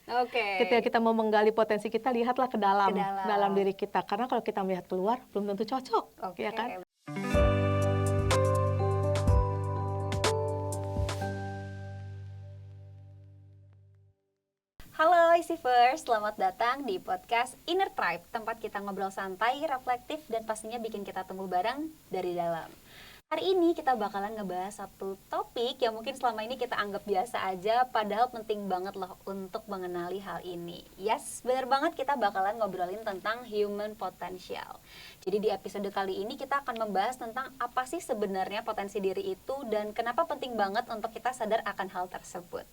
Oke. Ketika kita mau menggali potensi kita, lihatlah ke dalam, Ke dalam. dalam diri kita. Karena kalau kita melihat keluar, belum tentu cocok, Oke. ya kan? Halo Easy-First, selamat datang di podcast Inner Tribe, tempat kita ngobrol santai, reflektif, dan pastinya bikin kita tumbuh bareng dari dalam. Hari ini kita bakalan ngebahas satu topik yang mungkin selama ini kita anggap biasa aja, padahal penting banget loh untuk mengenali hal ini. Yes, bener banget, kita bakalan ngobrolin tentang human potential. Jadi di episode kali ini kita akan membahas tentang apa sih sebenarnya potensi diri itu dan kenapa penting banget untuk kita sadar akan hal tersebut.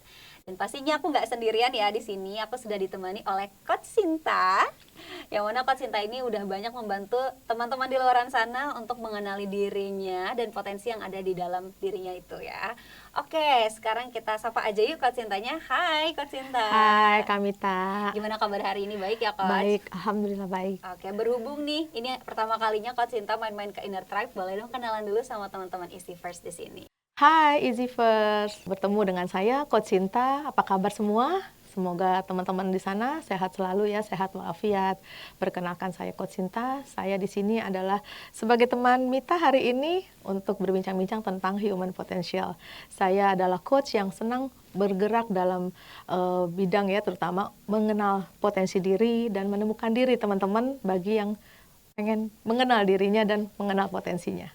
Dan pastinya aku nggak sendirian ya di sini, aku sudah ditemani oleh Coach Sinta. Yang mana Coach Sinta ini udah banyak membantu teman-teman di luar sana untuk mengenali dirinya dan potensi yang ada di dalam dirinya itu ya. Oke, sekarang kita sapa aja yuk Coach Sintanya. Hai Coach Sinta. Hai Kamita. Gimana kabar hari ini? Baik ya Coach? Baik, alhamdulillah baik. Oke, berhubung nih, ini pertama kalinya Coach Sinta main-main ke Inner Tribe, boleh dong kenalan dulu sama teman-teman Easy-First di sini. Hai Easy-First, bertemu dengan saya Coach Sinta. Apa kabar semua? Semoga teman-teman di sana sehat selalu ya, sehat walafiat. Perkenalkan saya Coach Sinta. Saya di sini adalah sebagai teman Mita hari ini untuk berbincang-bincang tentang human potential. Saya adalah coach yang senang bergerak dalam bidang ya, terutama mengenal potensi diri dan menemukan diri teman-teman bagi yang pengen mengenal dirinya dan mengenal potensinya.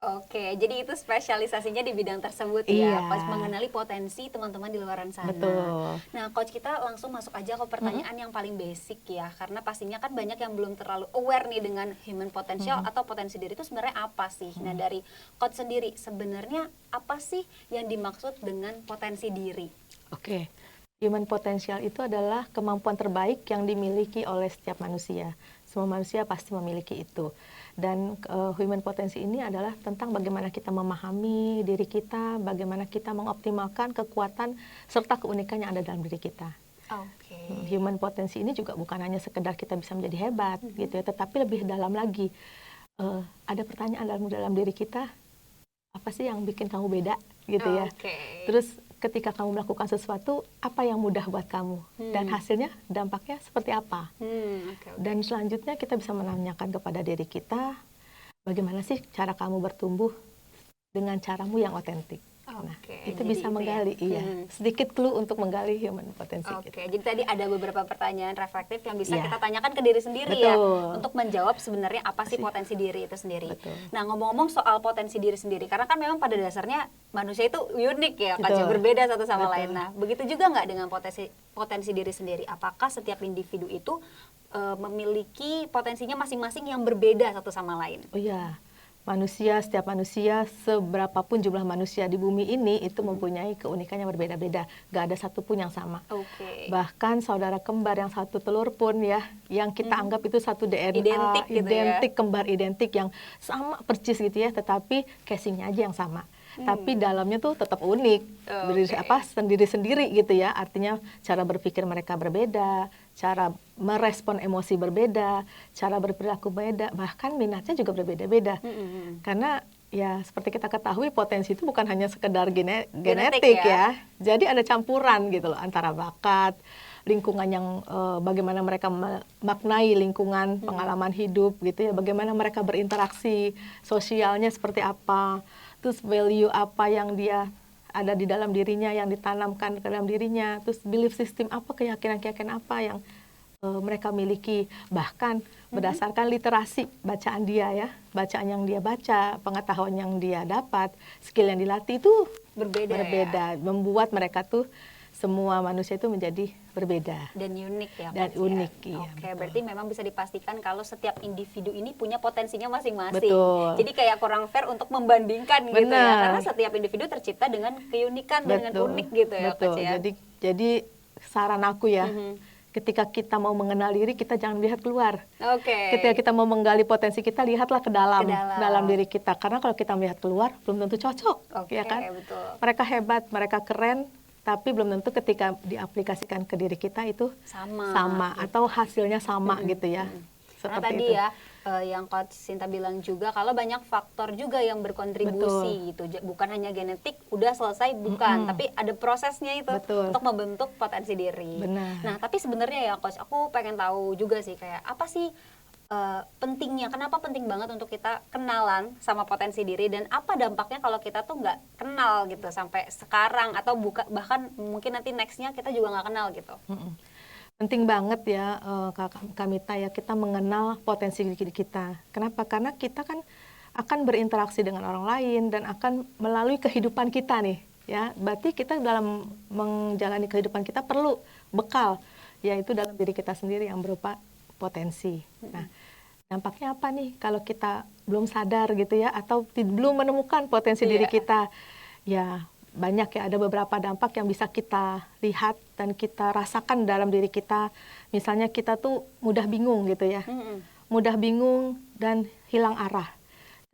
Oke, jadi itu spesialisasinya di bidang tersebut Iya. ya, Coach, mengenali potensi teman-teman di luar sana. Betul. Nah, Coach, kita langsung masuk aja ke pertanyaan yang paling basic ya, karena pastinya kan banyak yang belum terlalu aware nih dengan human potential atau potensi diri itu sebenarnya apa sih? Nah, dari Coach sendiri, sebenarnya apa sih yang dimaksud dengan potensi diri? Oke. Human potential itu adalah kemampuan terbaik yang dimiliki oleh setiap manusia. Semua manusia pasti memiliki itu. Dan human potensi ini adalah tentang bagaimana kita memahami diri kita, bagaimana kita mengoptimalkan kekuatan serta keunikan yang ada dalam diri kita. Oke. Human potensi ini juga bukan hanya sekedar kita bisa menjadi hebat gitu ya, tetapi lebih dalam lagi. Ada pertanyaan dalam diri kita, apa sih yang bikin kamu beda gitu ya. Oke. Terus ketika kamu melakukan sesuatu, apa yang mudah buat kamu? Dan hasilnya, dampaknya seperti apa? Oke. Dan selanjutnya kita bisa menanyakan kepada diri kita, bagaimana sih cara kamu bertumbuh dengan caramu yang otentik? Nah, Oke, itu jadi bisa itu ya. menggali, iya. Sedikit clue untuk menggali human potensi Oke, kita. jadi tadi ada beberapa pertanyaan reflektif yang bisa Iya. kita tanyakan ke diri sendiri ya, Betul. untuk menjawab sebenarnya apa sih potensi diri itu sendiri. Betul. Nah, ngomong-ngomong soal potensi diri sendiri, karena kan memang pada dasarnya manusia itu unik ya, Kak, Betul. berbeda satu sama Betul. lain. Nah, begitu juga nggak dengan potensi diri sendiri? Apakah setiap individu itu memiliki potensinya masing-masing yang berbeda satu sama lain? Oh iya, setiap manusia, seberapapun jumlah manusia di bumi ini, itu mempunyai keunikan yang berbeda-beda. Gak ada satupun yang sama. Oke. Bahkan saudara kembar yang satu telur pun ya, yang kita anggap itu satu DNA, Identik gitu ya. kembar identik yang sama persis gitu ya, tetapi casingnya aja yang sama. Tapi dalamnya tuh tetap unik, sendiri-sendiri gitu ya. Artinya cara berpikir mereka berbeda, cara merespon emosi berbeda, cara berperilaku beda, bahkan minatnya juga berbeda-beda. Karena ya seperti kita ketahui potensi itu bukan hanya sekedar genetik ya. Jadi ada campuran gitu loh antara bakat, lingkungan yang bagaimana mereka memaknai lingkungan, pengalaman hidup gitu ya, bagaimana mereka berinteraksi, sosialnya seperti apa, terus value apa yang dia ada di dalam dirinya, yang ditanamkan ke dalam dirinya, terus belief system apa, keyakinan-keyakinan apa yang mereka miliki, bahkan berdasarkan literasi bacaan dia ya, bacaan yang dia baca, pengetahuan yang dia dapat, skill yang dilatih itu berbeda. Membuat mereka tuh semua manusia itu menjadi berbeda Dan unik ya, dan Coach, unik. ya? Iya, Oke, betul. berarti memang bisa dipastikan kalau setiap individu ini punya potensinya masing-masing. Betul. Jadi kayak kurang fair untuk membandingkan gitu ya, Benar. karena setiap individu tercipta dengan keunikan dan dengan unik gitu ya, Betul. Coach, ya. Jadi saran aku ya, ketika kita mau mengenal diri, kita jangan lihat keluar. Oke. Ketika kita mau menggali potensi kita, lihatlah ke dalam, Ke dalam. dalam diri kita. Karena kalau kita melihat keluar, belum tentu cocok, Oke, ya kan? betul. Mereka hebat, mereka keren, tapi belum tentu ketika diaplikasikan ke diri kita itu Sama. atau hasilnya sama gitu ya. Karena seperti tadi itu. ya yang Coach Sinta bilang juga kalau banyak faktor juga yang berkontribusi gitu. Bukan hanya genetik udah selesai, bukan, tapi ada prosesnya itu Betul. untuk membentuk potensi diri. Benar. Nah, tapi sebenarnya ya Coach, aku pengen tahu juga sih kayak apa sih pentingnya, kenapa penting banget untuk kita kenalan sama potensi diri, dan apa dampaknya kalau kita tuh nggak kenal gitu sampai sekarang, atau bahkan mungkin nanti nextnya kita juga nggak kenal gitu. Penting banget ya Kak Mita ya, kita mengenal potensi diri kita. Kenapa? Karena kita kan akan berinteraksi dengan orang lain dan akan melalui kehidupan kita nih ya. Berarti kita dalam menjalani kehidupan kita perlu bekal, yaitu dalam diri kita sendiri yang berupa potensi. Nah, dampaknya apa nih kalau kita belum sadar gitu ya, atau belum menemukan potensi diri kita? Ya banyak ya, ada beberapa dampak yang bisa kita lihat dan kita rasakan dalam diri kita. Misalnya kita tuh mudah bingung gitu ya, mudah bingung dan hilang arah.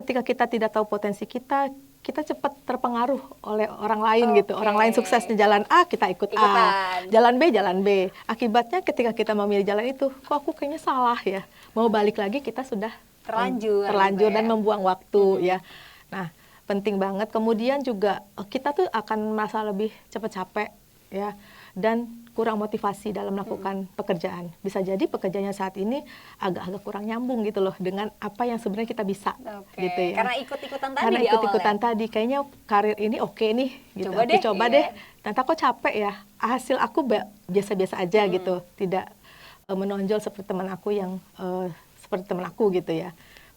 Ketika kita tidak tahu potensi kita, kita cepat terpengaruh oleh orang lain gitu. Orang lain sukses di jalan A, kita ikut A. Jalan B. Akibatnya ketika kita memilih jalan itu, kok aku kayaknya salah ya. Mau balik lagi kita sudah terlanjur gitu dan membuang waktu ya. Nah, penting banget. Kemudian juga kita tuh akan merasa lebih cepat capek ya, dan kurang motivasi dalam melakukan pekerjaan. Bisa jadi pekerjaannya saat ini agak-agak kurang nyambung gitu loh dengan apa yang sebenarnya kita bisa gitu ya. Karena ikut-ikutan tadi Karena di ikut-ikutan awal tadi, kayaknya karir ini oke nih gitu. Coba deh. Ternyata kok capek ya. Hasil aku biasa-biasa aja gitu. Tidak menonjol seperti teman aku yang seperti teman aku gitu ya.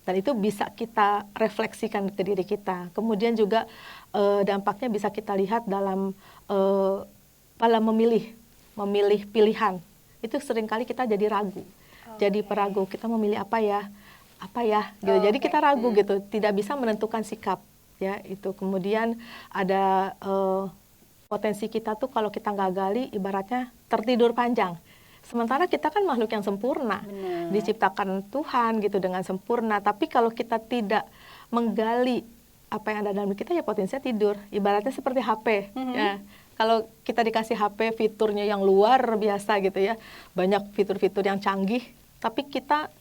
Dan itu bisa kita refleksikan ke diri kita. Kemudian juga dampaknya bisa kita lihat dalam memilih pilihan. Itu seringkali kita jadi ragu. Jadi peragu, kita memilih apa ya gitu. Jadi kita ragu gitu, tidak bisa menentukan sikap ya itu. Kemudian ada potensi kita tuh kalau kita nggak gali, ibaratnya tertidur panjang. Sementara kita kan makhluk yang sempurna, diciptakan Tuhan gitu dengan sempurna. Tapi kalau kita tidak menggali apa yang ada dalam diri kita, ya potensinya tidur. Ibaratnya seperti HP ya. Kalau kita dikasih HP fiturnya yang luar biasa gitu ya, banyak fitur-fitur yang canggih, tapi kita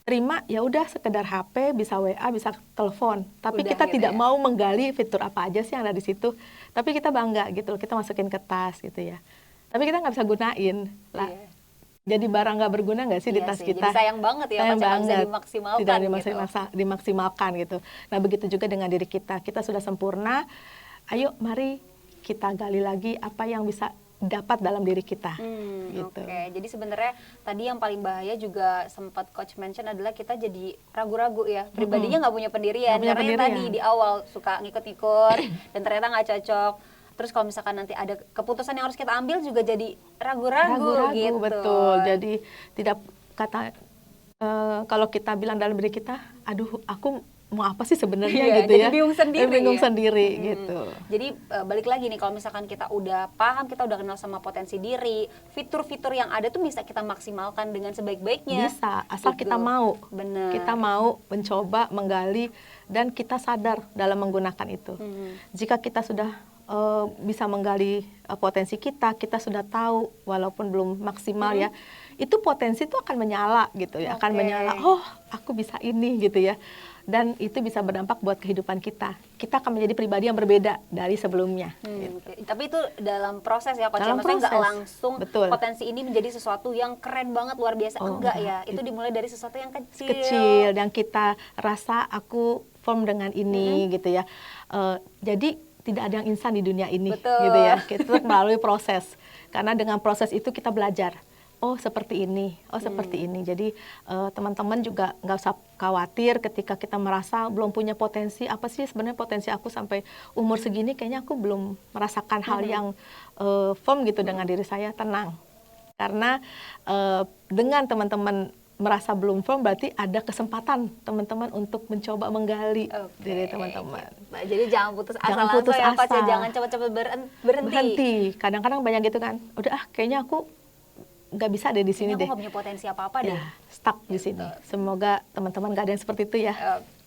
terima ya udah sekedar HP, bisa WA, bisa telepon. Tapi kita gitu tidak mau menggali fitur apa aja sih yang ada di situ. Tapi kita bangga gitu, kita masukin ke tas gitu ya. Tapi kita nggak bisa gunain lah. Jadi barang nggak berguna nggak sih di tas kita? Jadi sayang banget ya, sayang banget. Bisa dimaksimalkan. Tidak dimaksimalkan gitu. Nah begitu juga dengan diri kita. Kita sudah sempurna. Ayo mari kita gali lagi apa yang bisa dapat dalam diri kita. Gitu. Jadi sebenarnya tadi yang paling bahaya juga sempat Coach mention adalah kita jadi ragu-ragu ya. Pribadinya nggak punya pendirian. Karena yang tadi di awal suka ngikut-ngikut dan ternyata nggak cocok. Terus kalau misalkan nanti ada keputusan yang harus kita ambil juga jadi ragu-ragu gitu. Betul. Jadi tidak kalau kita bilang dalam diri kita, aduh aku mau apa sih sebenarnya gitu ya. Jadi bingung sendiri. Gitu. Jadi balik lagi nih, kalau misalkan kita udah paham, kita udah kenal sama potensi diri, fitur-fitur yang ada tuh bisa kita maksimalkan dengan sebaik-baiknya. Bisa, asal kita mau. Benar. Kita mau mencoba, menggali, dan kita sadar dalam menggunakan itu. Jika kita sudah bisa menggali potensi kita sudah tahu walaupun belum maksimal ya, itu potensi itu akan menyala gitu ya, akan menyala, oh aku bisa ini gitu ya, dan itu bisa berdampak buat kehidupan kita akan menjadi pribadi yang berbeda dari sebelumnya. Gitu. Tapi itu dalam proses ya Coach, maksudnya nggak langsung potensi ini menjadi sesuatu yang keren banget, luar biasa, enggak ya, itu dimulai dari sesuatu yang kecil yang kita rasa aku form dengan ini gitu ya. Jadi tidak ada yang instan di dunia ini. Gitu ya. Kita melalui proses. Karena dengan proses itu kita belajar. Oh seperti ini, seperti ini. Jadi teman-teman juga nggak usah khawatir ketika kita merasa belum punya potensi. Apa sih sebenarnya potensi aku sampai umur segini? Kayaknya aku belum merasakan hal yang firm gitu dengan diri saya. Tenang. Karena dengan teman-teman merasa belum firm, berarti ada kesempatan teman-teman untuk mencoba menggali diri teman-teman. Nah, jadi jangan putus asa, jangan cepat-cepat berhenti. Kadang-kadang banyak gitu kan, udah kayaknya aku nggak bisa deh di sini deh. Aku nggak punya potensi apa-apa deh. Stuck di sini. Semoga teman-teman nggak ada yang seperti itu ya.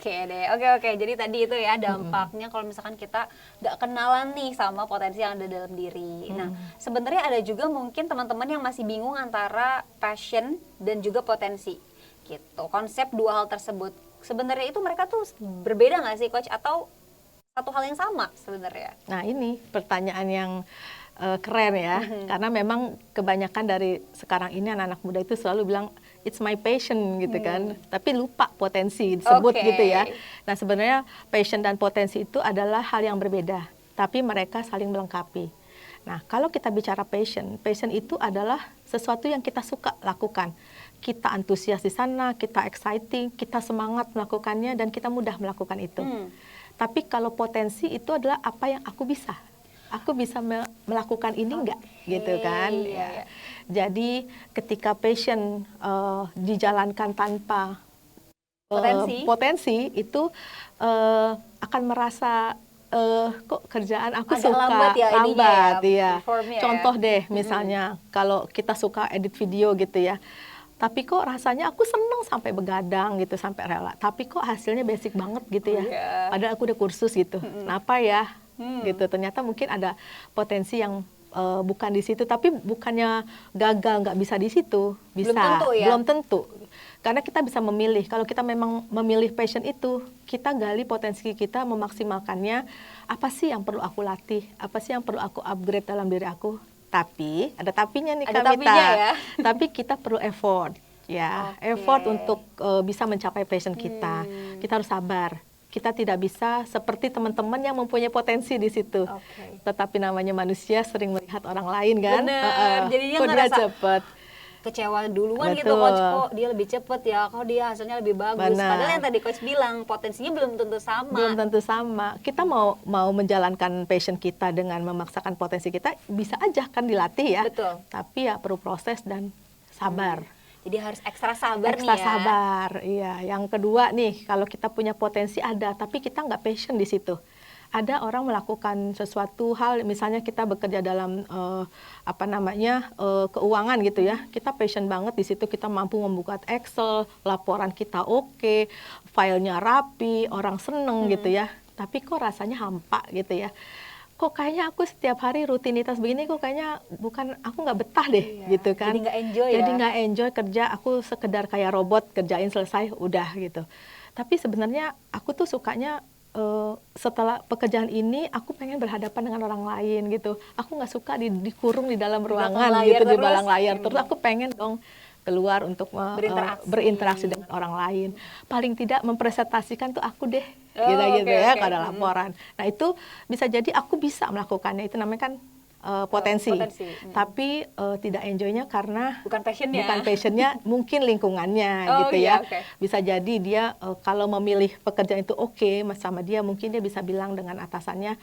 Oke. Jadi tadi itu ya dampaknya kalau misalkan kita nggak kenalan nih sama potensi yang ada dalam diri. Nah, sebenarnya ada juga mungkin teman-teman yang masih bingung antara passion dan juga potensi. gitu. Konsep dua hal tersebut sebenarnya itu mereka tuh berbeda nggak sih Coach, atau satu hal yang sama sebenarnya? Nah ini pertanyaan yang keren ya, karena memang kebanyakan dari sekarang ini anak-anak muda itu selalu bilang it's my passion gitu kan, tapi lupa potensi disebut gitu ya. Nah sebenarnya passion dan potensi itu adalah hal yang berbeda, tapi mereka saling melengkapi. Nah kalau kita bicara passion, passion itu adalah sesuatu yang kita suka lakukan. Kita antusias di sana, kita exciting, kita semangat melakukannya dan kita mudah melakukan itu. Tapi kalau potensi itu adalah apa yang aku bisa. Aku bisa melakukan ini enggak, gitu kan? Ya. Jadi ketika passion dijalankan tanpa potensi itu akan merasa kok kerjaan aku agak suka lambat ya. Contoh deh, misalnya kalau kita suka edit video gitu ya. Tapi kok rasanya aku seneng sampai begadang gitu, sampai rela. Tapi kok hasilnya basic banget gitu ya. Padahal aku udah kursus gitu. Kenapa ya? Gitu. Ternyata mungkin ada potensi yang bukan di situ, tapi bukannya gagal nggak bisa di situ. Bisa. Belum tentu ya? Belum tentu. Karena kita bisa memilih. Kalau kita memang memilih passion itu, kita gali potensi kita, memaksimalkannya. Apa sih yang perlu aku latih? Apa sih yang perlu aku upgrade dalam diri aku? Tapi ada tapinya nih Kak Mita. Ya? Tapi kita perlu effort, ya, effort untuk bisa mencapai passion kita. Kita harus sabar. Kita tidak bisa seperti teman-teman yang mempunyai potensi di situ. Tetapi namanya manusia sering melihat orang lain kan. Jadinya kok dia cepet. Kecewa duluan gitu Coach, kok dia lebih cepet ya, kok dia hasilnya lebih bagus. Padahal yang tadi Coach bilang potensinya belum tentu sama. Belum tentu sama. Kita mau menjalankan passion kita dengan memaksakan potensi kita, bisa aja kan dilatih ya. Betul. Tapi ya perlu proses dan sabar. Jadi harus ekstra sabar nih ya. Ekstra sabar, iya. Yang kedua nih, kalau kita punya potensi ada, tapi kita nggak passion di situ. Ada orang melakukan sesuatu hal, misalnya kita bekerja dalam keuangan gitu ya, kita passion banget di situ, kita mampu membuka Excel, laporan kita oke, filenya rapi, orang seneng gitu ya, tapi kok rasanya hampa gitu ya. Kok kayaknya aku setiap hari rutinitas begini, kok kayaknya aku nggak betah deh gitu kan. Jadi nggak enjoy Jadi nggak enjoy kerja, aku sekedar kayak robot, kerjain selesai udah gitu. Tapi sebenarnya aku tuh sukanya setelah pekerjaan ini aku pengen berhadapan dengan orang lain gitu. Aku nggak suka dikurung di dalam ruangan gitu, di belakang layar terus. Aku pengen dong keluar untuk berinteraksi dengan orang lain. Paling tidak mempresentasikan tuh aku deh, gitu ya, kalau ada laporan. Nah itu bisa jadi aku bisa melakukannya, itu namanya kan potensi. Tapi tidak enjoynya karena bukan passionnya, mungkin lingkungannya gitu ya. Bisa jadi dia kalau memilih pekerjaan itu sama dia, mungkin dia bisa bilang dengan atasannya,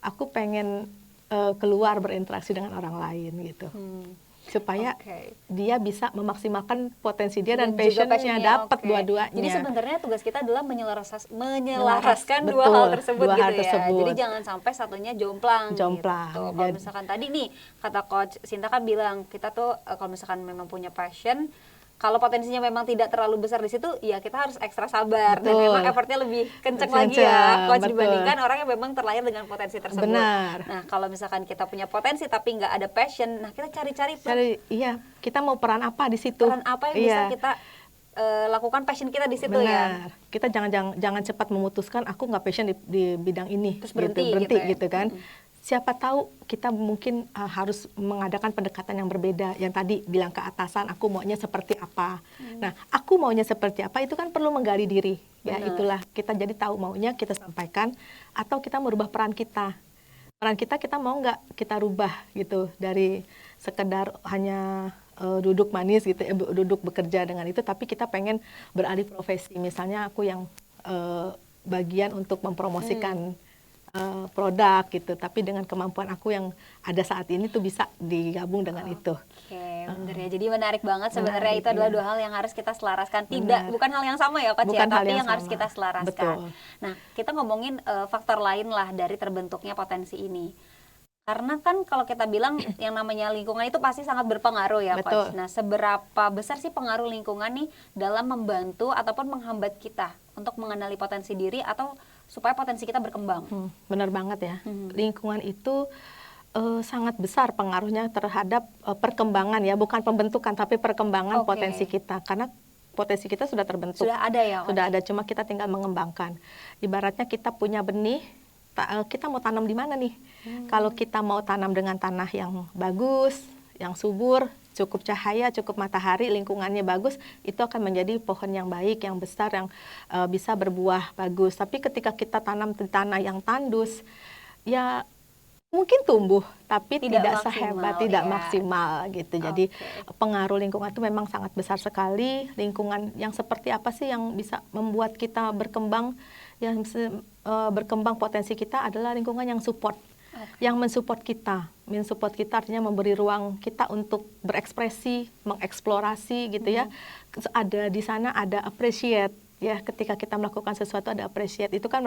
aku pengen keluar berinteraksi dengan orang lain gitu. Supaya dia bisa memaksimalkan potensi dia dan passionnya dapat dua-duanya. Jadi sebenarnya tugas kita adalah menyelaraskan dua hal tersebut gitu ya. Jadi jangan sampai satunya jomplang. Gitu. Kalau misalkan tadi nih kata Coach Sinta kan bilang kita tuh kalau misalkan memang punya passion, kalau potensinya memang tidak terlalu besar di situ, ya kita harus ekstra sabar. Dan memang effortnya lebih kenceng lagi ya, Coach, dibandingkan orang yang memang terlahir dengan potensi tersebut. Benar. Nah, kalau misalkan kita punya potensi tapi nggak ada passion, nah kita cari-cari. Iya, kita mau peran apa di situ? Peran apa yang bisa kita lakukan passion kita di situ. Benar. Ya. Kita jangan cepat memutuskan aku nggak passion di bidang ini. Terus berhenti gitu kan. Siapa tahu kita mungkin harus mengadakan pendekatan yang berbeda. Yang tadi bilang ke atasan, aku maunya seperti apa. Nah, aku maunya seperti apa itu kan perlu menggali diri. Ya, itulah kita jadi tahu maunya kita sampaikan atau kita merubah peran kita. Peran kita mau nggak kita rubah gitu dari sekedar hanya duduk manis gitu, duduk bekerja dengan itu, tapi kita pengen beralih profesi. Misalnya aku yang bagian untuk mempromosikan produk gitu, tapi dengan kemampuan aku yang ada saat ini tuh bisa digabung dengan itu. Bener ya. Jadi menarik banget sebenarnya, itu adalah dua hal yang harus kita selaraskan. Bukan hal yang sama ya Coach ya, tapi yang harus kita selaraskan. Betul. Nah, kita ngomongin faktor lain lah dari terbentuknya potensi ini. Karena kan kalau kita bilang yang namanya lingkungan itu pasti sangat berpengaruh ya Coach. Nah, seberapa besar sih pengaruh lingkungan nih dalam membantu ataupun menghambat kita untuk mengenali potensi diri atau supaya potensi kita berkembang? Benar banget ya. Lingkungan itu sangat besar pengaruhnya terhadap perkembangan ya, bukan pembentukan tapi perkembangan potensi kita. Karena potensi kita sudah terbentuk. Sudah ada ya, Coach? Sudah ada, cuma kita tinggal mengembangkan. Ibaratnya kita punya benih, kita mau tanam di mana nih? Kalau kita mau tanam dengan tanah yang bagus, yang subur, cukup cahaya, cukup matahari, lingkungannya bagus, itu akan menjadi pohon yang baik, yang besar, yang bisa berbuah bagus. Tapi ketika kita tanam di tanah yang tandus, ya mungkin tumbuh, tapi tidak sehebat, tidak maksimal gitu. Jadi pengaruh lingkungan itu memang sangat besar sekali. Lingkungan yang seperti apa sih yang bisa membuat kita berkembang? Yang berkembang potensi kita adalah lingkungan yang support, yang mensupport kita. Mensupport kita artinya memberi ruang kita untuk berekspresi, mengeksplorasi gitu ya. Ada di sana ada appreciate. Ya, ketika kita melakukan sesuatu ada appreciate. Itu kan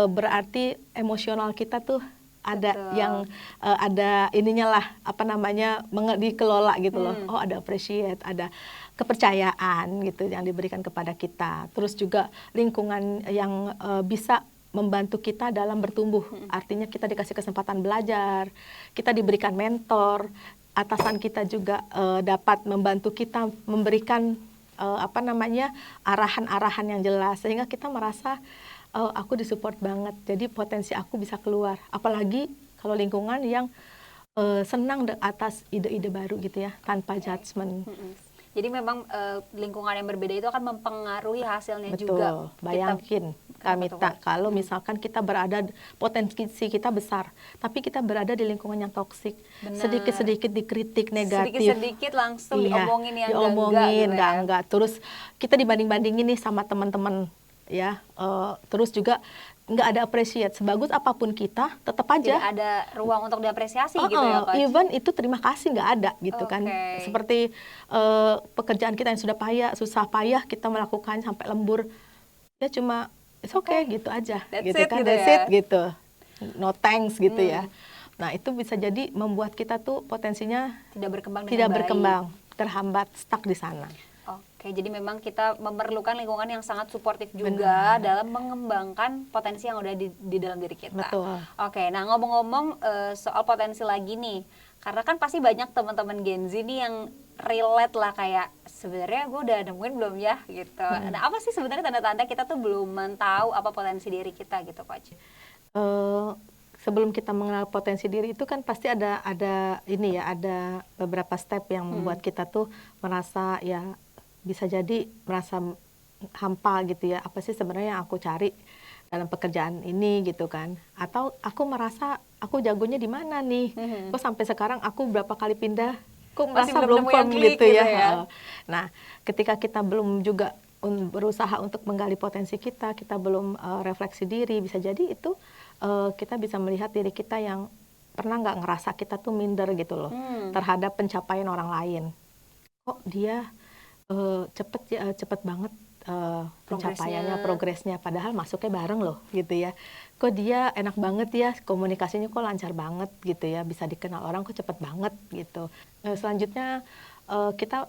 berarti emosional kita tuh ada yang ada ininya lah, apa namanya, dikelola gitu loh. Oh, ada appreciate, ada kepercayaan gitu yang diberikan kepada kita. Terus juga lingkungan yang bisa membantu kita dalam bertumbuh. Artinya kita dikasih kesempatan belajar, kita diberikan mentor, atasan kita juga dapat membantu kita memberikan arahan-arahan yang jelas, sehingga kita merasa aku disupport banget, jadi potensi aku bisa keluar. Apalagi kalau lingkungan yang senang atas ide-ide baru gitu ya, tanpa judgement. Jadi memang lingkungan yang berbeda itu akan mempengaruhi hasilnya. Betul. Juga. Bayangin Kamita, kalau misalkan kita berada, potensi kita besar, tapi kita berada di lingkungan yang toksik, sedikit-sedikit dikritik negatif, sedikit-sedikit langsung diomongin yang enggak. Terus kita dibanding-bandingin nih sama teman-teman ya, terus juga nggak ada appreciate. Sebagus apapun kita, tetap aja tidak ada ruang untuk diapresiasi gitu ya, Coach? Even itu terima kasih nggak ada gitu kan. Seperti pekerjaan kita yang sudah susah payah kita melakukan sampai lembur, ya cuma it's okay gitu aja, that's it gitu, no thanks gitu ya. Nah, itu bisa jadi membuat kita tuh potensinya tidak berkembang, terhambat, stuck di sana. Oke, jadi memang kita memerlukan lingkungan yang sangat suportif juga dalam mengembangkan potensi yang udah di dalam diri kita. Betul. Oke, nah ngomong-ngomong soal potensi lagi nih, karena kan pasti banyak teman-teman Gen Z nih yang relate lah, kayak sebenarnya gue udah nemuin belum ya gitu. Nah, apa sih sebenarnya tanda-tanda kita tuh belum tahu apa potensi diri kita gitu, Coach? Sebelum kita mengenal potensi diri itu kan pasti ada ini ya, ada beberapa step yang membuat kita tuh merasa ya, bisa jadi merasa hampa gitu ya, apa sih sebenarnya yang aku cari dalam pekerjaan ini gitu kan, atau aku merasa aku jagonya di mana nih, kok sampai sekarang aku berapa kali pindah kok merasa belum firm gitu ya. Nah, ketika kita belum juga berusaha untuk menggali potensi kita belum refleksi diri, bisa jadi itu kita bisa melihat diri kita yang pernah nggak ngerasa kita tuh minder gitu loh terhadap pencapaian orang lain. Kok dia cepet banget pencapaiannya, progresnya, padahal masuknya bareng loh gitu ya. Kok dia enak banget ya, komunikasinya kok lancar banget gitu ya, bisa dikenal orang kok cepet banget gitu. Selanjutnya kita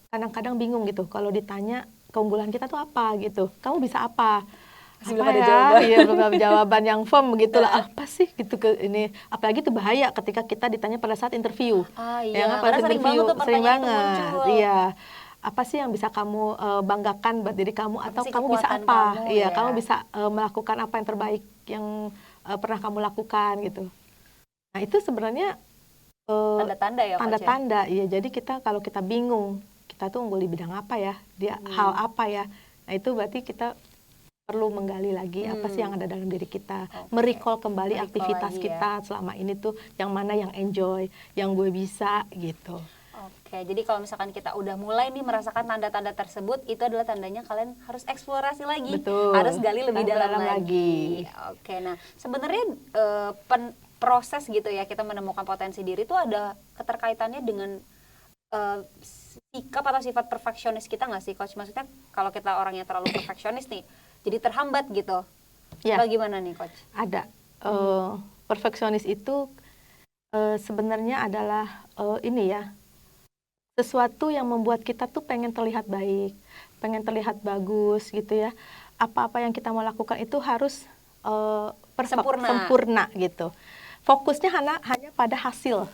kadang-kadang bingung gitu kalau ditanya keunggulan kita tuh apa gitu, kamu bisa apa? Belum ada jawaban. Iya, belum ada jawaban yang firm gitu lah. Apa sih gitu ini? Apalagi itu bahaya ketika kita ditanya pada saat interview. Iya, karena sering banget. Iya. Apa sih yang bisa kamu banggakan buat diri kamu, atau kamu bisa apa? Iya, kamu bisa melakukan apa yang terbaik yang pernah kamu lakukan gitu. Nah, itu sebenarnya tanda-tanda ya, tanda-tanda. Iya, jadi kalau kita bingung, kita tuh unggul di bidang apa ya? Hal apa ya? Nah, itu berarti kita perlu menggali lagi apa sih yang ada dalam diri kita, merecall kembali aktivitas kita selama ini tuh yang mana yang enjoy, yang gue bisa gitu. Oke, jadi kalau misalkan kita udah mulai nih merasakan tanda-tanda tersebut, itu adalah tandanya kalian harus eksplorasi lagi. Betul. Harus gali lebih dalam lagi. Oke, nah sebenarnya proses gitu ya kita menemukan potensi diri itu ada keterkaitannya dengan sikap atau sifat perfeksionis kita nggak sih, Coach? Maksudnya kalau kita orangnya terlalu perfeksionis nih, jadi terhambat gitu. Ya. Bagaimana nih, Coach? Ada. Perfeksionis itu sebenarnya adalah ini ya, sesuatu yang membuat kita tuh pengen terlihat baik, pengen terlihat bagus gitu ya. Apa-apa yang kita mau lakukan itu harus sempurna gitu. Fokusnya hanya pada hasil.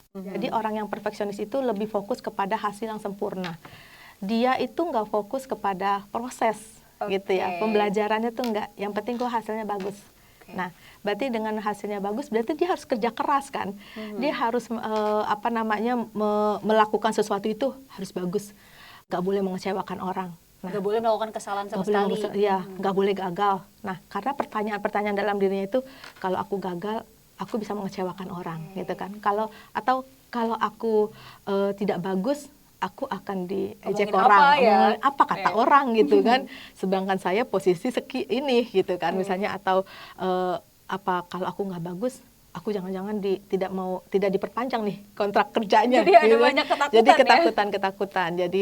Jadi orang yang perfeksionis itu lebih fokus kepada hasil yang sempurna. dia itu nggak fokus kepada proses gitu ya, pembelajarannya tuh nggak, yang penting kok hasilnya bagus. Nah, berarti dengan hasilnya bagus, berarti dia harus kerja keras kan. Dia harus melakukan sesuatu itu harus bagus. Nggak boleh mengecewakan orang. Nah, nggak boleh melakukan kesalahan sama sekali. Iya, nggak boleh gagal. Nah, karena pertanyaan-pertanyaan dalam dirinya itu, kalau aku gagal, aku bisa mengecewakan orang, gitu kan. Kalau aku tidak bagus, aku akan diejek orang, apa kata orang gitu kan. Sedangkan saya posisi ini gitu kan, misalnya, atau kalau aku nggak bagus, aku jangan-jangan tidak diperpanjang nih kontrak kerjanya. Jadi ada banyak ketakutan. Jadi ketakutan. Jadi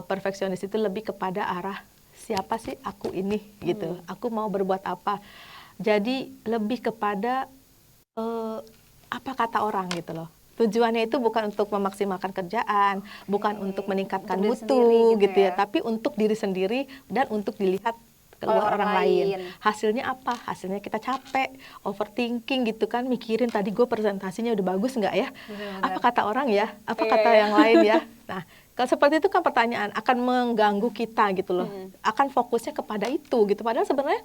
perfeksionis itu lebih kepada arah siapa sih aku ini gitu. Aku mau berbuat apa. Jadi lebih kepada apa kata orang gitu loh. Tujuannya itu bukan untuk memaksimalkan kerjaan, bukan untuk meningkatkan mutu gitu ya, tapi untuk diri sendiri dan untuk dilihat keluar orang lain. Hasilnya apa? Hasilnya kita capek, overthinking gitu kan, mikirin tadi gue presentasinya udah bagus nggak ya? Apa kata orang ya? Apa kata yang lain ya? Nah, kalau seperti itu kan pertanyaan akan mengganggu kita gitu loh. Akan fokusnya kepada itu gitu. Padahal sebenarnya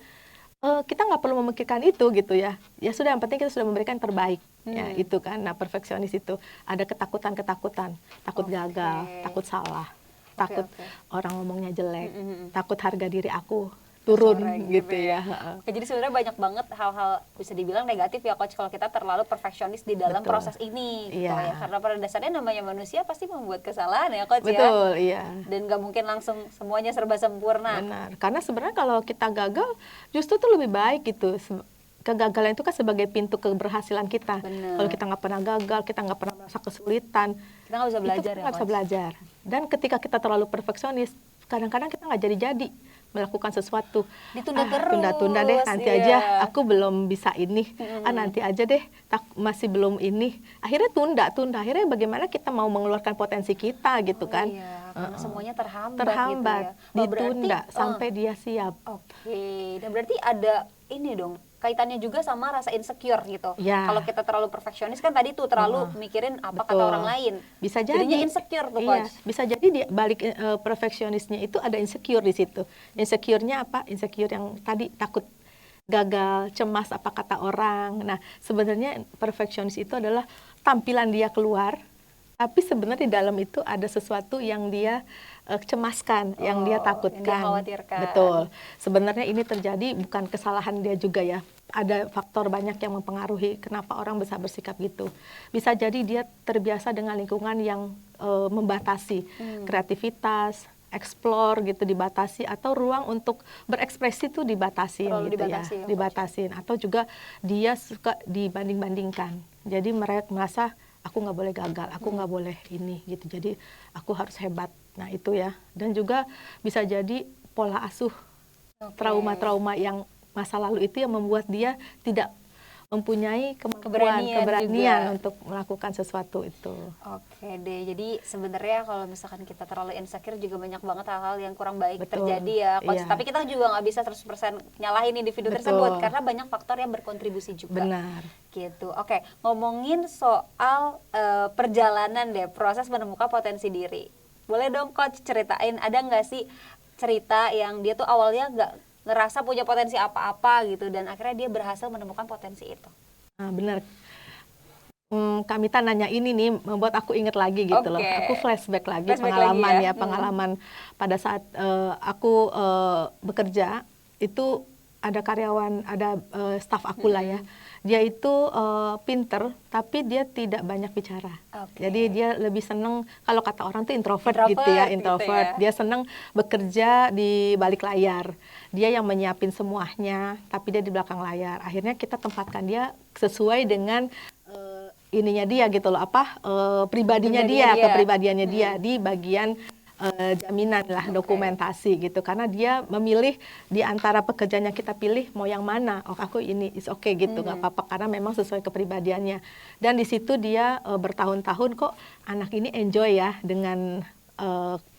kita nggak perlu memikirkan itu gitu ya. Ya sudah, yang penting kita sudah memberikan yang terbaik. Ya itu kan. Nah, perfeksionis itu ada ketakutan, takut gagal, takut salah, takut orang ngomongnya jelek, takut harga diri aku turun gitu ya. Oke, jadi sebenarnya banyak banget hal-hal bisa dibilang negatif ya Coach kalau kita terlalu perfeksionis di dalam proses ini gitu ya. Karena pada dasarnya namanya manusia pasti membuat kesalahan ya Coach ya. Betul, iya. Dan nggak mungkin langsung semuanya serba sempurna. Benar, karena sebenarnya kalau kita gagal justru tuh lebih baik gitu. Kegagalan itu kan sebagai pintu keberhasilan kita. Kalau kita nggak pernah gagal, kita nggak pernah merasa kesulitan, kita nggak bisa belajar itu nggak bisa belajar. Dan ketika kita terlalu perfeksionis, kadang-kadang kita nggak jadi melakukan sesuatu, tunda-tunda deh, nanti aja, aku belum bisa ini, nanti aja deh, masih belum ini, akhirnya tunda, akhirnya bagaimana kita mau mengeluarkan potensi kita gitu kan. Karena semuanya terhambat gitu ya. Ditunda sampai dia siap. Dan berarti ada ini dong, kaitannya juga sama rasa insecure gitu. Kalau kita terlalu perfeksionis kan tadi tuh terlalu mikirin apa kata orang lain. Bisa jadi jadinya insecure tuh Coach. Bisa jadi di balik perfeksionisnya itu ada insecure di situ. Insecure-nya apa? Insecure yang tadi takut gagal, cemas apa kata orang. Nah, sebenarnya perfeksionis itu adalah tampilan dia keluar, tapi sebenarnya di dalam itu ada sesuatu yang dia cemaskan, yang dia takutkan, yang dia khawatirkan. Betul. Sebenarnya ini terjadi bukan kesalahan dia juga ya. Ada faktor banyak yang mempengaruhi kenapa orang bisa bersikap gitu. Bisa jadi dia terbiasa dengan lingkungan yang membatasi kreativitas, explore gitu dibatasi, atau ruang untuk berekspresi tuh dibatasin gitu dibatasin, atau juga dia suka dibanding-bandingkan. Jadi mereka merasa aku nggak boleh gagal, aku nggak boleh ini gitu. Jadi aku harus hebat. Nah itu ya. Dan juga bisa jadi pola asuh, trauma-trauma yang masa lalu itu yang membuat dia tidak mempunyai keberanian untuk melakukan sesuatu itu. Oke deh, jadi sebenarnya kalau misalkan kita terlalu insecure juga banyak banget hal-hal yang kurang baik terjadi ya Coach. Tapi kita juga nggak bisa 100% nyalahin individu tersebut karena banyak faktor yang berkontribusi juga. Benar. Gitu. Oke, ngomongin soal perjalanan deh, proses menemukan potensi diri. Boleh dong Coach ceritain, ada nggak sih cerita yang dia tuh awalnya nggak ngerasa punya potensi apa-apa gitu dan akhirnya dia berhasil menemukan potensi itu? Nah, benar. Kamita nanya ini nih membuat aku ingat lagi gitu loh. Aku flashback lagi pengalaman pada saat aku bekerja itu ada karyawan, ada staf aku lah ya. Dia itu pinter tapi dia tidak banyak bicara. Jadi dia lebih seneng, kalau kata orang tuh introvert gitu ya. Dia seneng bekerja di balik layar. Dia yang menyiapin semuanya, tapi dia di belakang layar. Akhirnya kita tempatkan dia sesuai dengan ininya dia gitu loh, pribadiannya dia di bagian jaminan lah, dokumentasi gitu, karena dia memilih di antara pekerjaan yang kita pilih mau yang mana. Aku ini is okay gitu, nggak apa-apa karena memang sesuai kepribadiannya. Dan di situ dia bertahun-tahun kok anak ini enjoy ya dengan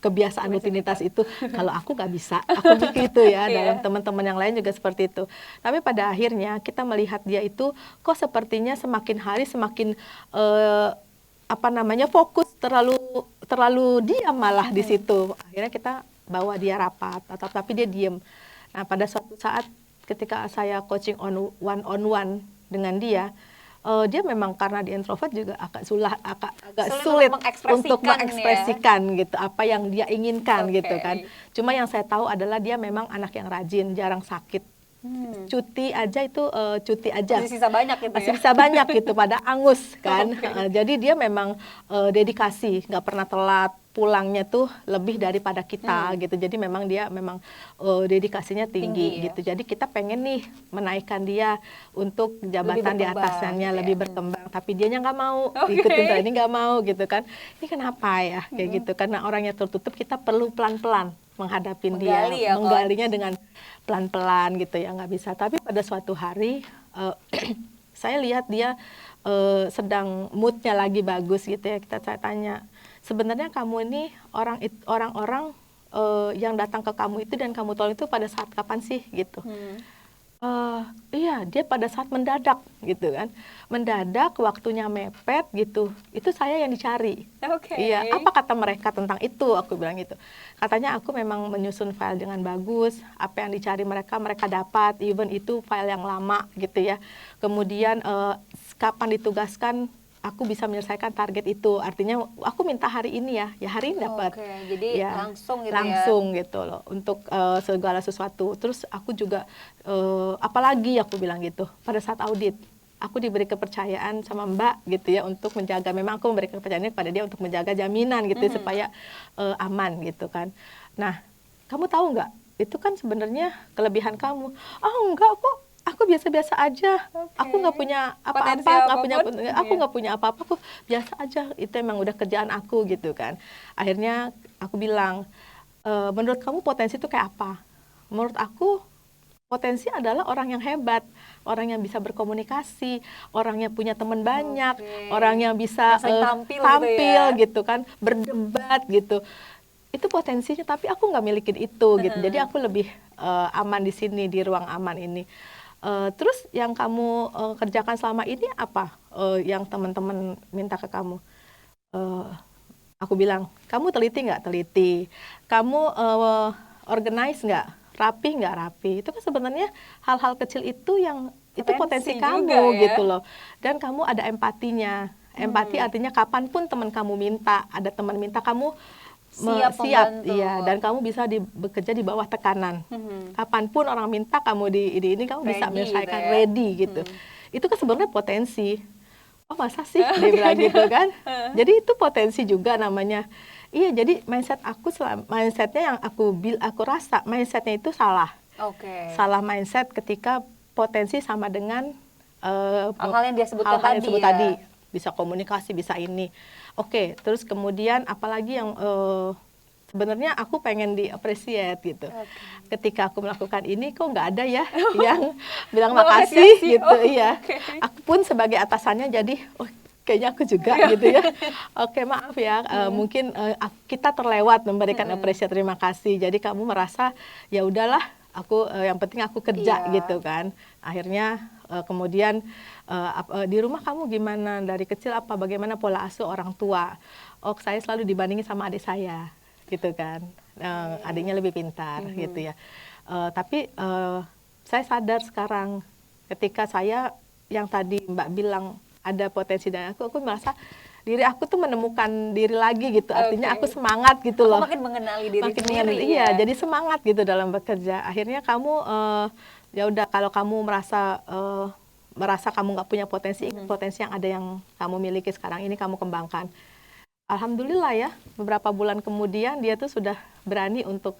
kebiasaan rutinitas itu. Kalau aku nggak bisa, aku begitu ya. Dalam teman-teman yang lain juga seperti itu. Tapi pada akhirnya kita melihat dia itu kok sepertinya semakin hari semakin fokus, terlalu diam malah di situ. Akhirnya kita bawa dia rapat, tapi dia diam. Nah, pada suatu saat ketika saya coaching one on one dengan dia, dia memang karena dia introvert juga agak sulit untuk mengekspresikan gitu apa yang dia inginkan gitu kan. Cuma yang saya tahu adalah dia memang anak yang rajin, jarang sakit. Cuti aja itu cuti aja masih sisa banyak gitu masih bisa banyak gitu pada angus kan. Jadi dia memang dedikasi, nggak pernah telat, pulangnya tuh lebih daripada kita gitu. Jadi memang dia dedikasinya tinggi gitu. Jadi kita pengen nih menaikkan dia untuk jabatan di atasnya gitu, lebih berkembang, tapi dianya nggak mau ikutin ini, nggak mau gitu kan. Ini kenapa ya kayak gitu, karena orangnya tertutup, kita perlu pelan-pelan menghadapin dia, menggalinya dengan pelan-pelan gitu ya, nggak bisa. Tapi pada suatu hari saya lihat dia sedang moodnya lagi bagus gitu ya. Saya tanya, sebenarnya kamu ini orang-orang yang datang ke kamu itu dan kamu tolong itu pada saat kapan sih gitu? Iya, dia pada saat mendadak gitu kan, mendadak, waktunya mepet gitu, itu saya yang dicari. Iya, apa kata mereka tentang itu? Aku bilang gitu, katanya aku memang menyusun file dengan bagus, apa yang dicari mereka dapat, even itu file yang lama gitu ya. Kemudian kapan ditugaskan, aku bisa menyelesaikan target itu. Artinya aku minta hari ini ya hari ini dapat. Jadi ya, langsung gitu langsung gitu loh untuk segala sesuatu. Terus aku juga apalagi aku bilang gitu, pada saat audit aku diberi kepercayaan sama Mbak gitu ya untuk menjaga, memang aku memberikan kepercayaan kepada dia untuk menjaga jaminan gitu supaya aman gitu kan. Nah, kamu tahu nggak, itu kan sebenarnya kelebihan kamu. Enggak kok, aku biasa-biasa aja. Aku nggak punya apa-apa, aku nggak punya apa-apa, aku biasa aja. Itu emang udah kerjaan aku gitu kan. Akhirnya aku bilang, menurut kamu potensi itu kayak apa? Menurut aku potensi adalah orang yang hebat, orang yang bisa berkomunikasi, orang yang punya teman banyak, orang yang bisa tampil gitu kan, berdebat gitu. Itu potensinya, tapi aku nggak milikin itu gitu. Jadi aku lebih aman di sini, di ruang aman ini. Terus yang kamu kerjakan selama ini apa? Yang teman-teman minta ke kamu? Aku bilang, kamu teliti nggak? Teliti. Kamu organize nggak? Rapi nggak? Rapi. Itu kan sebenarnya hal-hal kecil itu yang itu potensi kamu ya? Gitu loh. Dan kamu ada empatinya. Empati artinya kapanpun teman kamu minta, ada teman minta, kamu siap iya, dan kamu bisa bekerja di bawah tekanan. Kapanpun orang minta kamu di ini kamu bisa menyelesaikan, ready gitu. Itu kan sebenarnya potensi. Oh masa sih dia bilang gitu kan. Jadi itu potensi juga namanya. Iya, jadi mindsetnya yang aku rasa mindsetnya itu salah. Salah mindset ketika potensi sama dengan hal-hal yang dia sebutkan tadi. Bisa komunikasi, bisa ini. Terus kemudian apalagi yang sebenarnya aku pengen di-appreciate gitu. Ketika aku melakukan ini kok nggak ada ya yang bilang makasih gitu. Iya. Aku pun sebagai atasannya jadi kayaknya aku juga gitu ya. Maaf ya, mungkin kita terlewat memberikan appreciate, terima kasih. Jadi kamu merasa ya udahlah, aku yang penting aku kerja gitu kan. Akhirnya kemudian di rumah kamu gimana, dari kecil bagaimana pola asuh orang tua? Saya selalu dibandingin sama adik saya gitu kan. Adiknya lebih pintar gitu ya. Tapi saya sadar sekarang ketika saya yang tadi Mbak bilang ada potensi dan aku merasa diri aku tuh menemukan diri lagi gitu. Artinya aku semangat gitu loh. Makin mengenali diri sendiri. Ya? Iya, jadi semangat gitu dalam bekerja. Akhirnya kamu ya udah, kalau kamu merasa kamu nggak punya potensi yang ada yang kamu miliki sekarang ini kamu kembangkan. Alhamdulillah ya, beberapa bulan kemudian dia tuh sudah berani untuk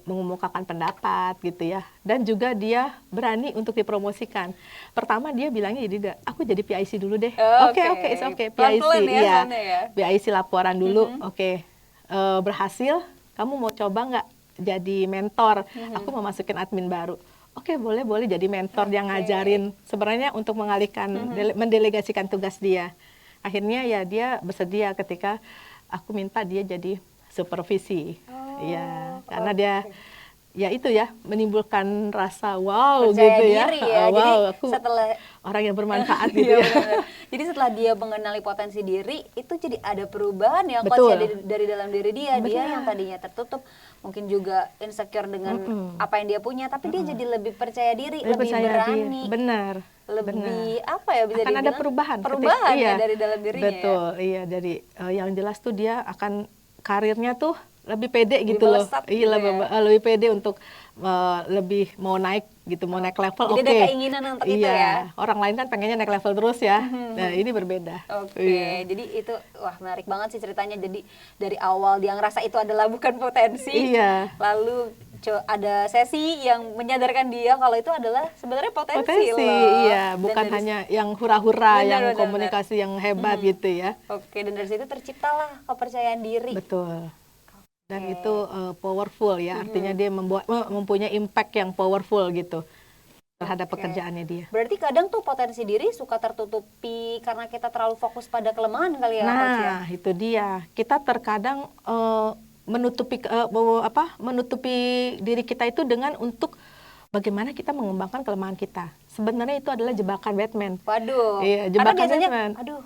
mengemukakan pendapat gitu ya. Dan juga dia berani untuk dipromosikan. Pertama dia bilangnya, aku jadi PIC dulu deh. Oke, it's okay, PIC. Ya. PIC laporan dulu, berhasil, kamu mau coba nggak jadi mentor? Aku mau masukin admin baru. Boleh jadi mentor, yang ngajarin sebenarnya untuk mengalihkan, mendelegasikan tugas dia. Akhirnya ya dia bersedia ketika aku minta dia jadi supervisi. Karena dia ya itu ya, menimbulkan rasa wow percaya gitu ya. Diri ya. Wow, jadi aku setelah orang yang bermanfaat gitu ya. Jadi setelah dia mengenali potensi diri, itu jadi ada perubahan ya coach Betul. ya dari dalam diri dia. Dia Benar. yang tadinya tertutup, mungkin juga insecure dengan apa yang dia punya, tapi dia jadi lebih percaya diri, lebih percaya berani, benar, lebih apa ya bisa akan ada dibilang perubahan ya dari dalam dirinya. betul, ya. iya, jadi yang jelas tuh dia akan karirnya tuh lebih pede Lebih gitu loh, melesat iya, gitu ya. lebih pede untuk lebih mau naik gitu, mau naik level. Jadi Oke, ada keinginan untuk itu ya. orang lain kan pengennya naik level terus ya, nah ini berbeda. Oke, Iya. jadi itu wah menarik banget sih ceritanya. Jadi dari awal dia ngerasa itu adalah bukan potensi, Iya. lalu ada sesi yang menyadarkan dia kalau itu adalah sebenarnya potensi loh. Iya, Dan bukan dari- hanya yang hura-hura, Benar, yang benar, komunikasi yang hebat gitu ya. Oke, dan dari situ terciptalah kepercayaan diri. Betul. Dan Oke. itu powerful ya, artinya dia mempunyai impact yang powerful gitu terhadap Oke. pekerjaannya dia. Berarti kadang tuh potensi diri suka tertutupi karena kita terlalu fokus pada kelemahan kali ya, coach ya. Nah, itu dia. Kita terkadang menutupi diri kita itu dengan untuk bagaimana kita mengembangkan kelemahan kita. Sebenarnya itu adalah jebakan Batman. Waduh. Iya, Karena jebakan biasanya, Batman. aduh,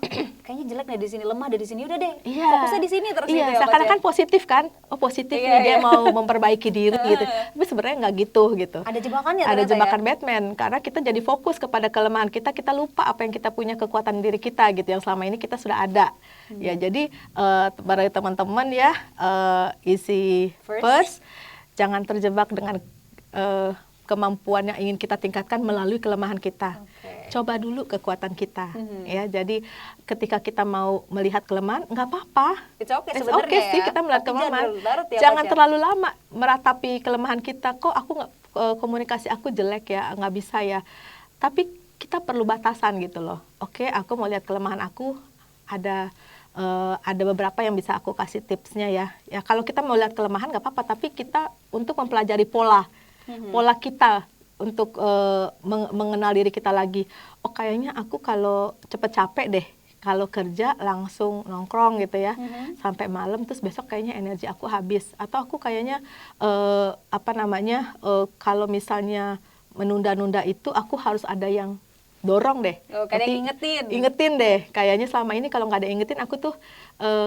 kayaknya jelek deh di sini, lemah deh di sini, udah deh. Iya. Fokusnya di sini terus gitu Iya, ya, coach seakan-akan ya. positif kan? Oh, positif Iya, nih, dia iya. mau memperbaiki diri gitu. Tapi sebenarnya nggak gitu. Ada jebakannya Ada ternyata jebakan ya. Batman, karena kita jadi fokus kepada kelemahan kita, kita lupa apa yang kita punya, kekuatan diri kita gitu, yang selama ini kita sudah ada. Ya, jadi para teman-teman ya, isi first, jangan terjebak dengan kemampuan yang ingin kita tingkatkan melalui kelemahan kita. Oke. Coba dulu kekuatan kita, ya. Jadi ketika kita mau melihat kelemahan, nggak apa-apa. It's okay It's sebenarnya okay sih ya. kita melihat Tapi jangan kelemahan. larut-larut ya, Jangan coach ya. terlalu lama meratapi kelemahan kita. Kok aku nggak komunikasi aku jelek ya, nggak bisa ya. Tapi kita perlu batasan gitu loh. Oke, aku mau lihat kelemahan aku, ada beberapa yang bisa aku kasih tipsnya ya. Ya kalau kita mau lihat kelemahan nggak apa-apa, tapi kita untuk mempelajari pola kita untuk mengenal diri kita lagi. Oh, kayaknya aku kalau cepet capek deh, kalau kerja langsung nongkrong gitu ya, sampai malam, terus besok kayaknya energi aku habis. Atau aku kayaknya kalau misalnya menunda-nunda itu, aku harus ada yang dorong deh. Oh, kadang Ingetin deh. Kayaknya selama ini kalau nggak ada ingetin, aku tuh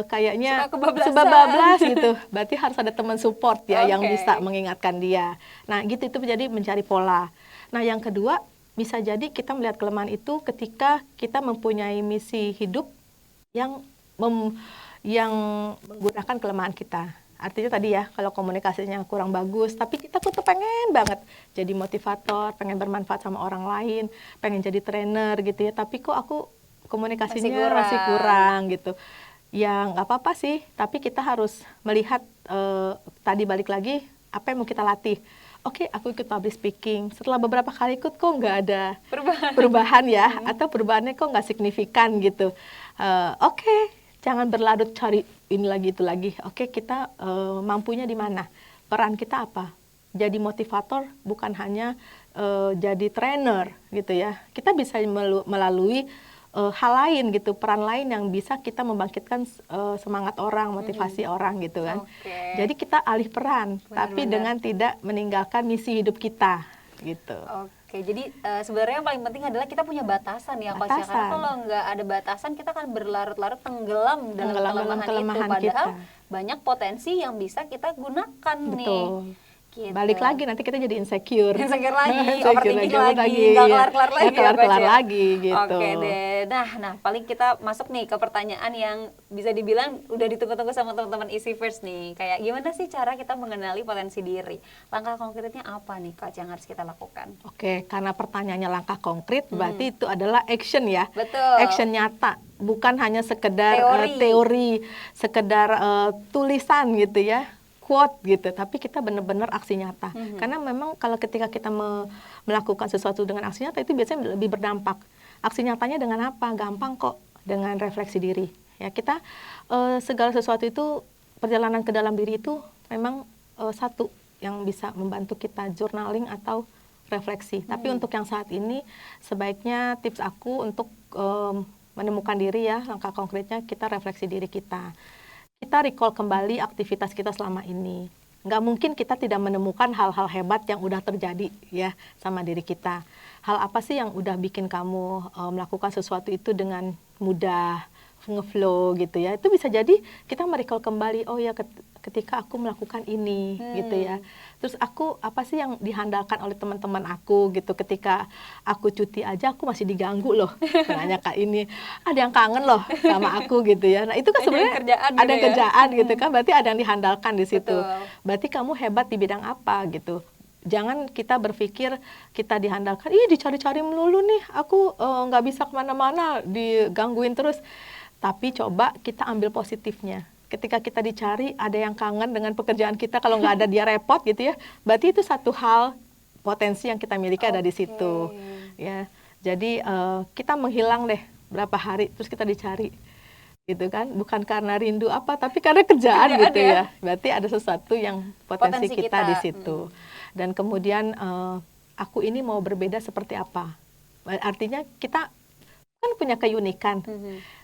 kayaknya Suka bablas gitu. Berarti harus ada teman support ya yang Oke. bisa mengingatkan dia. Nah, gitu, itu menjadi mencari pola. Nah, yang kedua, bisa jadi kita melihat kelemahan itu ketika kita mempunyai misi hidup yang menggunakan kelemahan kita. Artinya tadi ya, kalau komunikasinya kurang bagus, tapi kita tuh pengen banget jadi motivator, pengen bermanfaat sama orang lain, pengen jadi trainer gitu ya, tapi kok aku komunikasinya masih kurang gitu. Ya nggak apa-apa sih, tapi kita harus melihat tadi balik lagi, apa yang mau kita latih. Oke, aku ikut public speaking. Setelah beberapa kali ikut, kok nggak ada perubahan ya, atau perubahannya kok nggak signifikan gitu. Oke, jangan berlarut cari ini lagi itu lagi. Oke, kita mampunya di mana? Peran kita apa? Jadi motivator bukan hanya jadi trainer gitu ya. Kita bisa melalui hal lain gitu, peran lain yang bisa kita membangkitkan semangat orang, motivasi orang gitu kan. Oke. Jadi kita alih peran, tapi dengan tidak meninggalkan misi hidup kita gitu. Oke, jadi sebenarnya yang paling penting adalah kita punya batasan ya, Coach. Batasan. Karena kalau nggak ada batasan, kita akan berlarut-larut tenggelam dalam kelemahan itu. Padahal banyak potensi yang bisa kita gunakan nih. Betul. Gitu. Balik lagi nanti kita jadi insecure. Insecure lagi, Insecure overthinking lagi, nggak kelar-kelar lagi. Nggak kelar-kelar ya, lagi gitu. Oke deh. Nah, paling kita masuk nih ke pertanyaan yang bisa dibilang udah ditunggu-tunggu sama teman-teman Easy First nih. Kayak gimana sih cara kita mengenali potensi diri? Langkah konkretnya apa nih, Coach, yang harus kita lakukan? Oke, karena pertanyaannya langkah konkret, berarti itu adalah action ya. Betul. Action nyata, bukan hanya sekedar teori, sekedar tulisan gitu ya, quote gitu, tapi kita benar-benar aksi nyata. Karena memang kalau ketika kita melakukan sesuatu dengan aksi nyata itu biasanya lebih berdampak. Aksi nyatanya dengan apa? Gampang kok, dengan refleksi diri. Ya, kita segala sesuatu itu, perjalanan ke dalam diri itu memang satu yang bisa membantu kita, journaling atau refleksi. Tapi untuk yang saat ini sebaiknya tips aku untuk menemukan diri ya, langkah konkretnya kita refleksi diri kita. Kita recall kembali aktivitas kita selama ini. nggak mungkin kita tidak menemukan hal-hal hebat yang udah terjadi ya sama diri kita. Hal apa sih yang udah bikin kamu melakukan sesuatu itu dengan mudah, ngeflow gitu ya. Itu bisa jadi kita merecall kembali, oh ya ketika aku melakukan ini gitu ya. Terus aku apa sih yang dihandalkan oleh teman-teman aku gitu, ketika aku cuti aja aku masih diganggu loh. Nanya Kak ini, ada yang kangen loh sama aku gitu ya. Nah, itu kan sebenarnya ada yang kerjaan gitu kan, berarti ada yang dihandalkan di situ. Betul. Berarti kamu hebat di bidang apa gitu. Jangan kita berpikir kita dihandalkan, ih dicari-cari melulu nih, aku nggak bisa kemana-mana, digangguin terus. Tapi coba kita ambil positifnya. Ketika kita dicari, ada yang kangen dengan pekerjaan kita, kalau nggak ada dia repot gitu ya, berarti itu satu hal potensi yang kita miliki ada di situ. Ya, jadi kita menghilang deh berapa hari, terus kita dicari. Gitu kan, bukan karena rindu apa, tapi karena kerjaan gitu ya. Berarti ada sesuatu yang potensi kita di situ. Dan kemudian aku ini mau berbeda seperti apa. Artinya kita kan punya keunikan.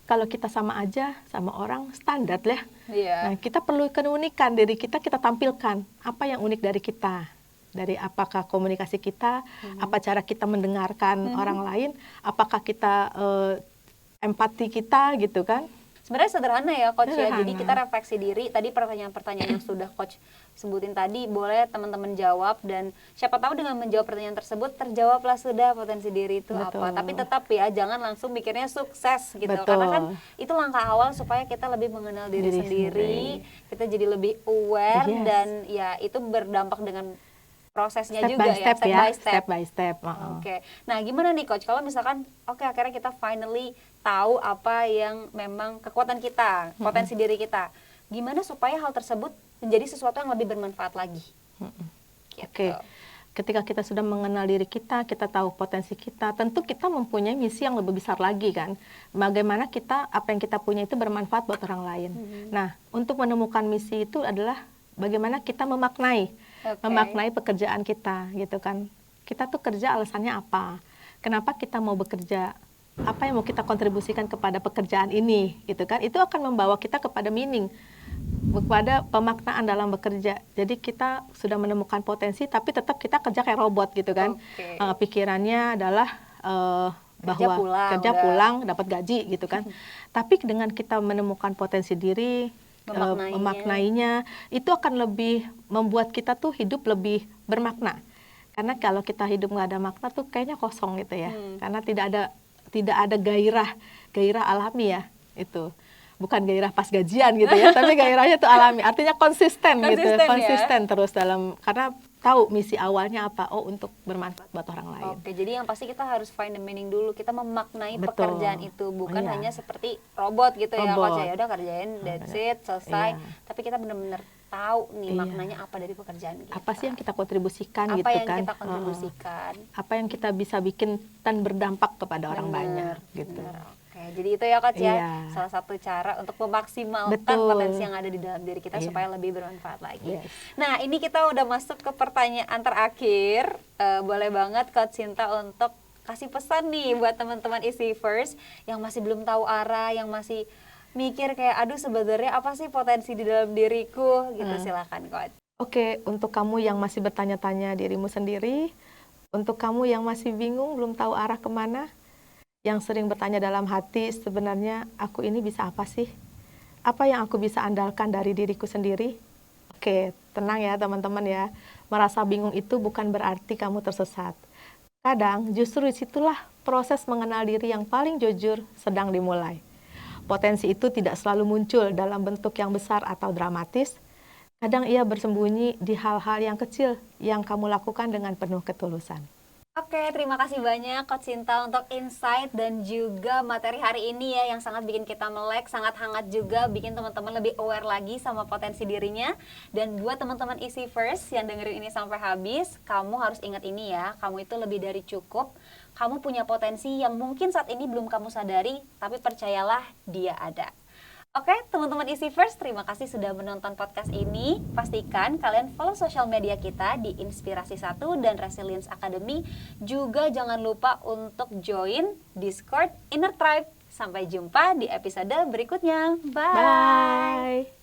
Kalau kita sama aja sama orang standar lah. Nah, kita perlu keunikan diri kita tampilkan. Apa yang unik dari kita? Dari apakah komunikasi kita, apa cara kita mendengarkan orang lain, apakah kita empati kita gitu kan. Sebenarnya sederhana ya Coach ya, jadi kita refleksi diri. Tadi pertanyaan-pertanyaan yang sudah Coach sebutin tadi, boleh teman-teman jawab, dan siapa tahu dengan menjawab pertanyaan tersebut, terjawablah sudah potensi diri itu apa. Tapi tetap ya, jangan langsung mikirnya sukses gitu. Karena kan itu langkah awal supaya kita lebih mengenal diri sendiri, kita jadi lebih aware, dan ya itu berdampak dengan prosesnya juga ya, step by step. Oke. Nah, gimana nih Coach kalau misalkan akhirnya kita finally tahu apa yang memang kekuatan kita, potensi diri kita. Gimana supaya hal tersebut menjadi sesuatu yang lebih bermanfaat lagi? Gitu. Oke. Ketika kita sudah mengenal diri kita tahu potensi kita, tentu kita mempunyai misi yang lebih besar lagi kan. Bagaimana apa yang kita punya itu bermanfaat buat orang lain. Nah, untuk menemukan misi itu adalah bagaimana kita memaknai pekerjaan kita gitu kan. Kita tuh kerja alasannya apa? Kenapa kita mau bekerja? Apa yang mau kita kontribusikan kepada pekerjaan ini gitu kan. Itu akan membawa kita kepada meaning, kepada pemaknaan dalam bekerja. Jadi kita sudah menemukan potensi, tapi tetap kita kerja kayak robot gitu kan. Pikirannya adalah bahwa kerja pulang dapat gaji gitu kan. Tapi dengan kita menemukan potensi diri, memaknainya, itu akan lebih membuat kita tuh hidup lebih bermakna. Karena kalau kita hidup nggak ada makna tuh kayaknya kosong gitu ya. Karena tidak ada gairah alami ya itu. Bukan gairah pas gajian gitu ya, tapi gairahnya tuh alami. Artinya konsisten gitu, konsisten terus dalam, karena tahu misi awalnya apa, untuk bermanfaat buat orang lain. Oke, jadi yang pasti kita harus find the meaning dulu, kita memaknai pekerjaan itu, bukan hanya seperti robot gitu ya Coach ya, udah kerjain, that's it, selesai. Tapi kita benar-benar tahu nih maknanya apa dari pekerjaan kita. Apa sih yang kita kontribusikan gitu kan? Apa yang kita kontribusikan? Apa yang kita bisa bikin dan berdampak kepada orang banyak gitu. Oke, jadi itu ya Coach ya, salah satu cara untuk memaksimalkan potensi yang ada di dalam diri kita supaya lebih bermanfaat lagi. Nah, ini kita udah masuk ke pertanyaan terakhir. Boleh banget Coach Sinta untuk kasih pesan nih buat teman-teman Easy First yang masih belum tahu arah, yang masih mikir kayak aduh sebenarnya apa sih potensi di dalam diriku gitu. Silakan Coach. Oke, untuk kamu yang masih bertanya-tanya dirimu sendiri, untuk kamu yang masih bingung belum tahu arah kemana, yang sering bertanya dalam hati, sebenarnya aku ini bisa apa sih? Apa yang aku bisa andalkan dari diriku sendiri? Oke, tenang ya teman-teman ya. Merasa bingung itu bukan berarti kamu tersesat. Kadang justru disitulah proses mengenal diri yang paling jujur sedang dimulai. Potensi itu tidak selalu muncul dalam bentuk yang besar atau dramatis. Kadang ia bersembunyi di hal-hal yang kecil yang kamu lakukan dengan penuh ketulusan. Oke, terima kasih banyak Coach Sinta untuk insight dan juga materi hari ini ya, yang sangat bikin kita melek, sangat hangat juga, bikin teman-teman lebih aware lagi sama potensi dirinya. Dan buat teman-teman Easy First yang dengerin ini sampai habis, kamu harus ingat ini ya, kamu itu lebih dari cukup. Kamu punya potensi yang mungkin saat ini belum kamu sadari, tapi percayalah dia ada. Oke, teman-teman Easy First, terima kasih sudah menonton podcast ini. Pastikan kalian follow sosial media kita di Inspirasi 1 dan Resilience Academy. Juga jangan lupa untuk join Discord Inner Tribe. Sampai jumpa di episode berikutnya. Bye!